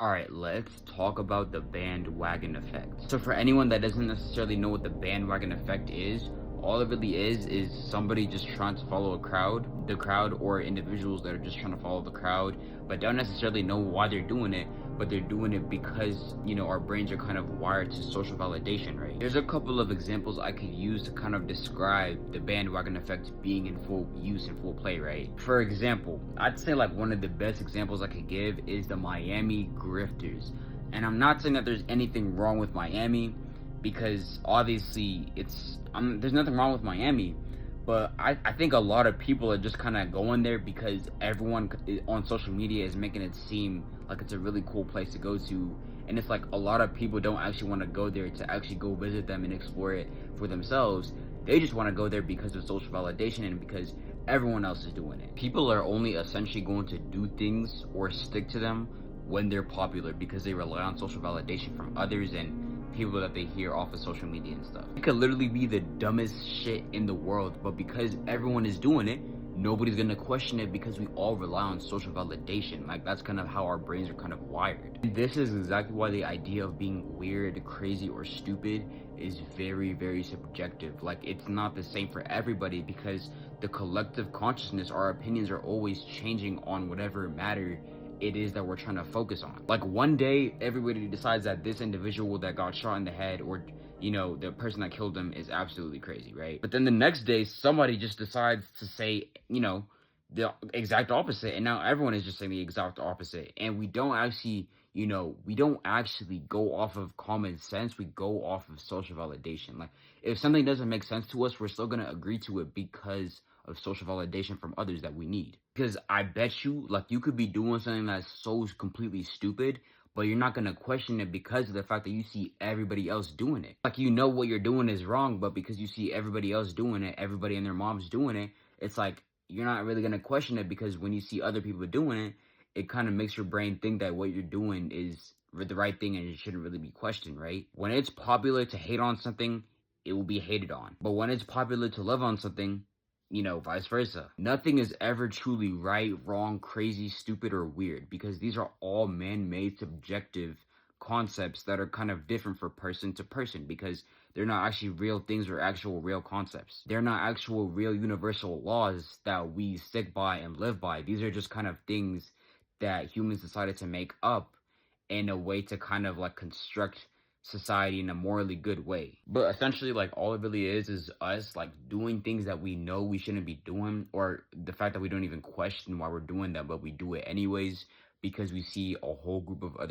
Alright, let's talk about the bandwagon effect. So for anyone that doesn't necessarily know what the bandwagon effect is, all it really is somebody just trying to follow the crowd or individuals that are just trying to follow the crowd, but don't necessarily know why they're doing it, but they're doing it because, our brains are kind of wired to social validation, right? There's a couple of examples I could use to kind of describe the bandwagon effect being in full use and full play, right? For example, I'd say like one of the best examples I could give is the Miami grifters. And I'm not saying that there's anything wrong with Miami, because obviously there's nothing wrong with Miami, but I think a lot of people are just kind of going there because everyone on social media is making it seem like it's a really cool place to go to, and it's like a lot of people don't actually want to go there to actually go visit them and explore it for themselves. They just want to go there because of social validation and because everyone else is doing it. People are only essentially going to do things or stick to them when they're popular because they rely on social validation from others and people that they hear off of social media and stuff. It could literally be the dumbest shit in the world, but because everyone is doing it, nobody's gonna question it because we all rely on social validation. Like, that's kind of how our brains are kind of wired. And this is exactly why the idea of being weird, crazy, or stupid is very, very subjective. Like, it's not the same for everybody because the collective consciousness, our opinions are always changing on whatever matter it is that we're trying to focus on. Like, one day everybody decides that this individual that got shot in the head, or the person that killed him, is absolutely crazy, right? But then the next day somebody just decides to say, the exact opposite, and now everyone is just saying the exact opposite, and we don't actually go off of common sense, we go off of social validation. Like, if something doesn't make sense to us, we're still going to agree to it because of social validation from others that we need. Because I bet you, like, you could be doing something that's so completely stupid, but you're not going to question it because of the fact that you see everybody else doing it. Like, you know what you're doing is wrong, but because you see everybody else doing it, everybody and their mom's doing it, it's like you're not really going to question it, because when you see other people doing it, it kind of makes your brain think that what you're doing is the right thing and it shouldn't really be questioned, right? When it's popular to hate on something, it will be hated on. But when it's popular to love on something, vice versa. Nothing is ever truly right, wrong, crazy, stupid, or weird, because these are all man-made subjective concepts that are kind of different for person to person, because they're not actually real things or actual real concepts. They're not actual real universal laws that we stick by and live by. These are just kind of things that humans decided to make up in a way to kind of like construct society in a morally good way. But essentially, like, all it really is us like doing things that we know we shouldn't be doing, or the fact that we don't even question why we're doing that, but we do it anyways because we see a whole group of other